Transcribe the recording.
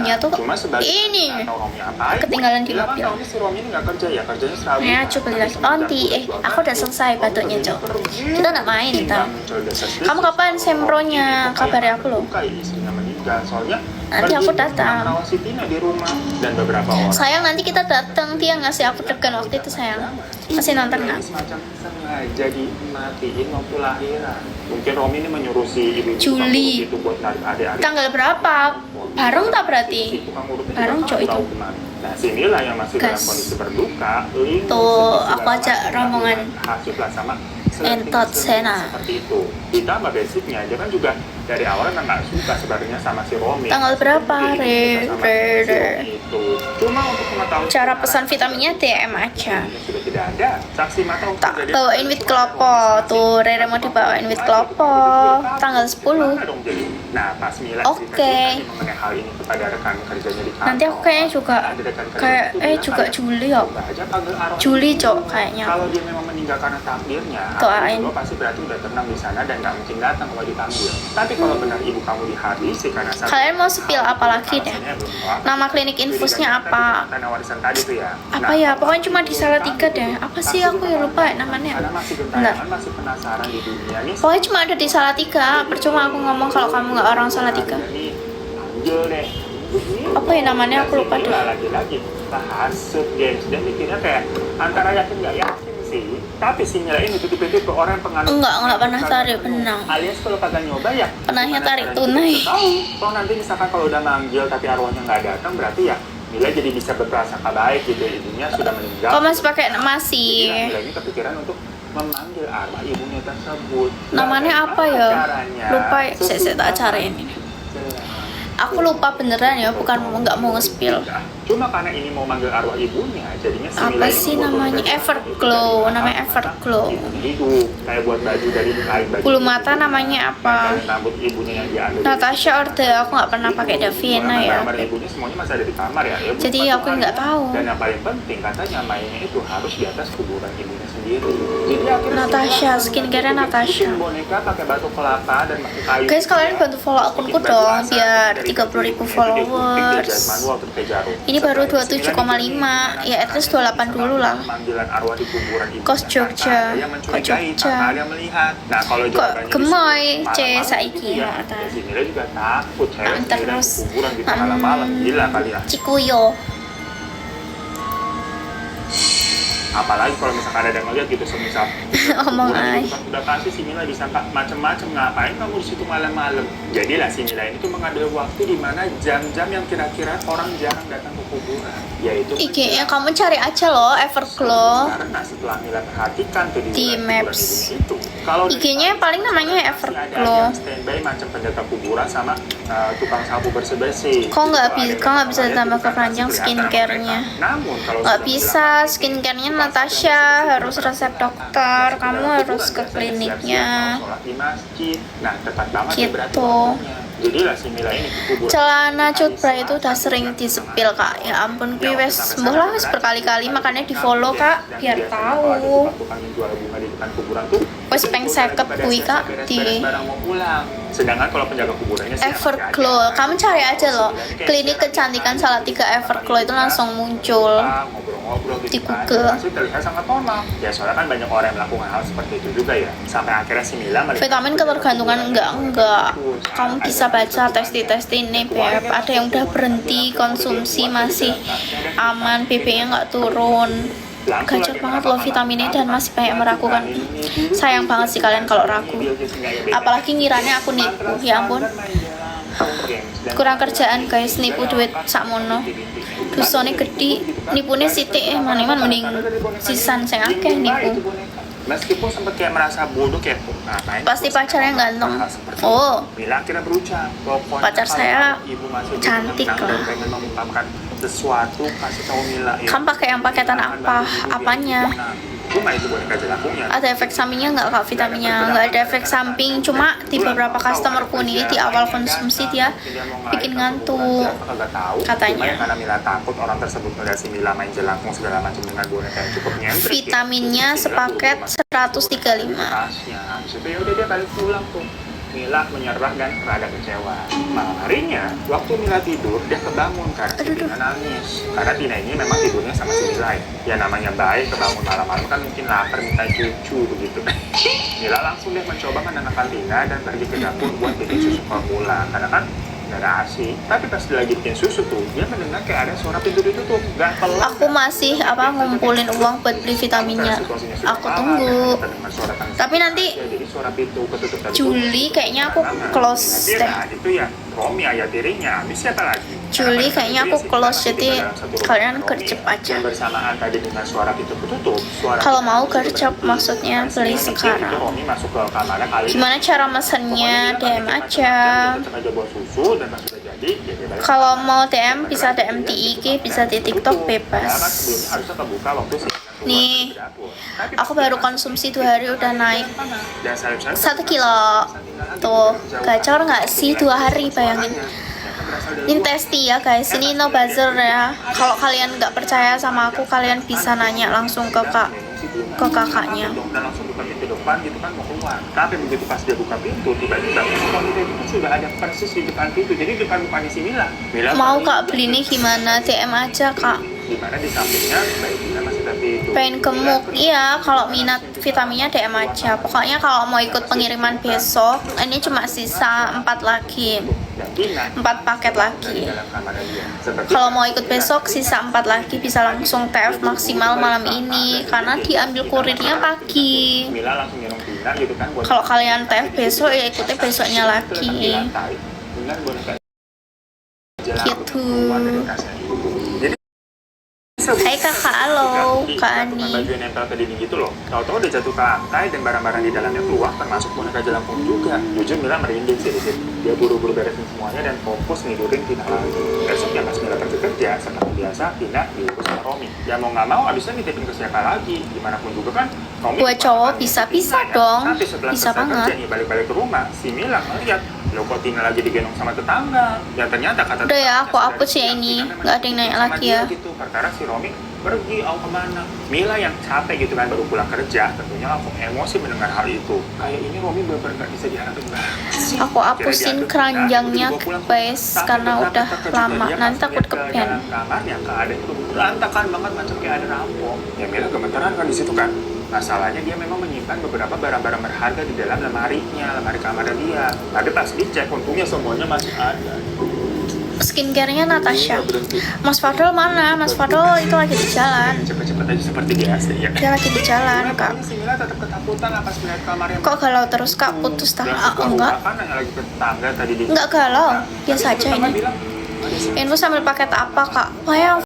Romnya tuh ini ketinggalan di mobil. Ya coba lagi onti. Aku udah selesai batuknya Cok. Kita nggak main tau. Kamu kapan sempronya? Kabari aku loh. Nanti aku datang. Sayang nanti kita datang. Dia ngasih aku tegan waktu itu sayang. Masih nonton nggak? Jadi matiin waktu lahiran. Mungkin Romi ini menyuruh si ibu Juli. itu buat narik adik-adik. Tanggal berapa? Bareng tak berarti? Bareng Cok itu. Nah, sinilah yang masih dalam kondisi berduka. Tuh, aku ajak rombongan sama entot Sena. seperti itu. Ditambah basicnya, dia kan juga dari awal kan nggak suka sebenarnya sama si Romi. Tanggal berapa? Itu. Cuma untuk mengetahui Cara pesan vitaminnya DM aja. sudah tidak ada. Saksi mata untuk Tak bawain with klopo. Tuh, Rere mau dibawain with klopo. Tanggal 10. Nah, pas Mila Oke. mengenai hal ini kepada rekan kerjanya di kantor. Nanti aku kayaknya juga juga Juli ya. Juli Cok kayaknya. Kalau dia memang meninggal karena takdirnya, Doain. lo pasti berarti udah tenang di sana dan nggak mungkin datang kalau dipanggil. Tapi kalau benar ibu kamu dihabisi karena sakit, Kalian mau spill apa lagi deh? Nama klinik infusnya apa? Tanah warisan tadi tuh ya. Apa ya? Pokoknya cuma di Salatiga deh. Apa sih aku ya lupa namanya. Karena masih Bentar. gentayangan, masih penasaran di dunia nih. Pokoknya cuma ada di Salatiga. Percuma aku ngomong kalau kamu nggak orang Salatiga. Panggil deh. Apa ya namanya? Aku lupa deh. Lagi-lagi hasut games dan mikirnya kayak antara yakin nggak yakin sih. Tapi si Mila ini tipe-tipe ke orang penganut. Enggak pernah tarik benang. Alias kalau kagak nyoba ya. Pernahnya tarik tunai. Kalau nanti misalkan kalau udah manggil tapi arwahnya nggak datang berarti ya Mila jadi bisa berprasangka baik gitu, ibunya sudah meninggal. Kok masih pakai masih? Mila ini kepikiran untuk memanggil arwah ibunya tersebut. Namanya apa ya? Lupa ya. Saya tak cari ini. Aku lupa beneran ya, bukan nggak mau nge-spill. Cuma karena ini mau manggil arwah ibunya, jadinya si Mila Apa ini sih buat namanya? berbeda. Everglow, namanya Everglow. Hidup kayak buat baju dari kain baju. Bulu mata namanya apa? Dan rambut ibunya yang diambil. Natasha Orde, aku nggak pernah pakai Davina ya. Kamar ibunya semuanya masih ada di kamar ya. Ya, Jadi bukan aku cuma nggak ya. tahu. Dan yang paling penting katanya mainnya itu harus di atas kuburan ibunya sendiri. Jadi akhirnya Natasha, skincare Natasha. boneka pakai batu kelapa dan pakai kayu. Guys, kalian bantu follow akunku dong biar 30.000 followers. Ini baru 27,5, ya at least 28 dulu lah. Panggilan arwah di kuburan ibu. Kos Jogja, kok Jogja. Nah, kalau Kok jawabannya gemoy, di sini, C malam-malam saiki gitu ya, ya. ta. Si Mila juga takut cewek sendirian di Terus, kuburan di tengah malam. Gila kali ya. Cikuyo. Apalagi kalau misalkan ada yang ngeliat gitu semisal Omong kuburan ay. itu kan udah pasti si Mila disangka macem-macem, ngapain kamu di situ malam-malam. Jadilah si Mila ini tuh mengambil waktu di mana jam-jam yang kira-kira orang jarang datang ke kuburan, yaitu IG-nya kamu cari aja loh, Everglow. karena setelah Mila perhatikan tuh Di kuburan Maps. ibunya itu, kalau IG-nya paling namanya ada Everglow. yang standby macam penjaga kuburan sama tukang sapu bersih-bersih. Kok nggak Gitu, kok nggak ada bisa yang tambah bukan keranjang asli kelihatan skincare-nya? mereka. Namun kalau Nggak sudah bisa, bilang, skincare-nya Natasha harus resep dokter. Kamu harus ke kliniknya. sholat di masjid. Nah, ketat banget ya berarti Gitu. waktunya. Jadilah si Mila ini ke kuburan. Celana cutbra itu udah sering disepil kak. Ya ampun, gue wes sembuh lah wes berkali-kali, makanya di follow kak biar tahu. Tukang yang jual bunga di depan kuburan tuh Wes peng seket kui kak di barang mau pulang. Sedangkan kalau penjaga kuburannya sih Everglow. Kamu cari aja loh, klinik kecantikan Salatiga Everglow itu langsung muncul. ngobrol-ngobrol Di gitu kan. Google. Masih terlihat sangat normal. Ya soalnya kan banyak orang yang melakukan hal seperti itu juga ya. Sampai akhirnya si Mila melihat Vitamin ketergantungan enggak. Kamu bisa baca testi ini Beb. Ada yang udah berhenti konsumsi masih aman, BB-nya nggak turun. Gacor banget loh vitamin ini dan masih banyak meragukan. Sayang banget sih kalian kalau ragu. Apalagi ngiranya aku nipu. Ya ampun. Kurang kerjaan guys, nipu duit sakmono. Dosane gede, nipune sithik man mending sisan sing akeh nipu. Meskipun sempat kayak merasa bodoh kayak ngapain Pasti pacarnya ganteng. hal seperti Oh. itu. Mila akhirnya berucap pokoknya Pacar kalau saya ibu masih cantik tenang lah. dan pengen mengungkapkan sesuatu kasih tahu Mila ya. Kamu pakai yang paketan apa? Apanya? Cuma itu boneka jelangkungnya. Ada efek sampingnya nggak kak vitaminnya? Nggak ada efek samping, cuma di beberapa customerku nih di awal konsumsi dia bikin ngantuk katanya. Karena Mila takut orang tersebut melihat si Mila main jelangkung segala macam dengan boneka yang cukup nyentrik. Vitaminnya sepaket 135. Tasnya. Habis itu ya udah dia balik pulang tuh. Mila menyerah dan rada kecewa. Malam harinya, waktu Mila tidur, dia kebangun karena si Tina nangis. Karena Tina ini memang tidurnya sama si Mila ya. Ya namanya bayi kebangun malam-malam kan mungkin lapar minta cucu begitu. Mila langsung deh mencoba menenangkan Tina dan pergi ke dapur buat bikin susu formula. Karena kan nggak ada ASI. Tapi pas dia lagi bikin susu tuh, dia mendengar kayak ada suara pintu ditutup. Gak pelan. Aku masih ngumpulin uang buat beli vitaminnya. Aku tunggu. Tapi nanti Juli kayaknya aku close deh. Itu ya Romi ayah tirinya. Habis siapa lagi? Juli kayaknya aku close, jadi kalian gercep aja. Bersamaan tadi dengan suara pintu ketutup. Kalau mau gercep maksudnya beli sekarang. Romi masuk ke kamarnya kali. Gimana cara mesennya? DM aja. Kalau mau DM bisa DM di IG, bisa di TikTok bebas. Nih, aku baru konsumsi 2 hari udah naik 1 kilo. Tuh, gacor nggak sih 2 hari, bayangin. Ini testi ya guys, ini no buzzer ya. Kalau kalian nggak percaya sama aku, kalian bisa nanya langsung ke kakaknya. Dan langsung buka pintu depan gitu kan mau keluar. Tapi begitu pas dia buka pintu, tiba-tiba wanita itu sudah ada persis di depan pintu. Jadi depan bukannya si Mila. Mau kak beli nih gimana? DM aja kak. Dimana di sampingnya bayi Mila masih tapi itu. Pengen gemuk, iya. Kalau minat vitaminnya DM aja. Pokoknya kalau mau ikut pengiriman besok, ini cuma sisa 4 lagi. 4 paket lagi. Kalau mau ikut besok sisa 4 lagi, bisa langsung TF maksimal malam ini karena diambil kurirnya pagi. Kalau kalian TF besok ya ikutnya besoknya lagi. Gitu. Hai kakak, halo Kak Ani. Baju yang nempel ke dinding gitu loh. Tahu-tahu udah jatuh ke lantai dan barang-barang di dalamnya keluar, termasuk boneka jelangkung juga. Jujur Mila merinding sih di situ. Dia buru-buru beresin semuanya dan fokus nidurin Tina lagi. Besoknya pas Mila pergi kerja, seperti biasa Tina diurus sama Romi. Ya mau nggak mau abisnya nitipin ke siapa lagi. Gimana pun juga kan Romi. Buat cowok bisa dong. Bisa banget. Kerja nih balik-balik ke rumah, si Mila ngeliat lo kok Tina lagi digendong sama tetangga. Dan ternyata kata udah ya, aku hapus ya ini. Nggak ada yang nanya lagi ya. Gitu, perkara si Romi pergi, kemana? Mila yang capek gitu kan baru pulang kerja, tentunya langsung emosi mendengar hal itu. Kayak ini Romi bener-bener gak bisa diharapin banget. Aku hapusin keranjangnya guys karena udah lama, nanti takut kepen. Kamarnya keadaan udah berantakan banget macam kayak ada rampok. Ya Mila gemeteran kan di situ kan. Masalahnya dia memang menyimpan beberapa barang-barang berharga di dalam lemarinya, lemari kamar dia. Tapi pas dicek untungnya semuanya masih ada. Skincare-nya Natasha. Mas Fadol mana? Mas Fadol itu lagi di jalan. Cepet-cepet aja seperti biasa ya. Dia lagi di jalan, Kak. Tetap ketakutan pas melihat kamarnya. Kok galau terus, Kak? Putus tak? Enggak. Enggak galau. Biasa aja ini. Info sambil paket apa, Kak? Wah,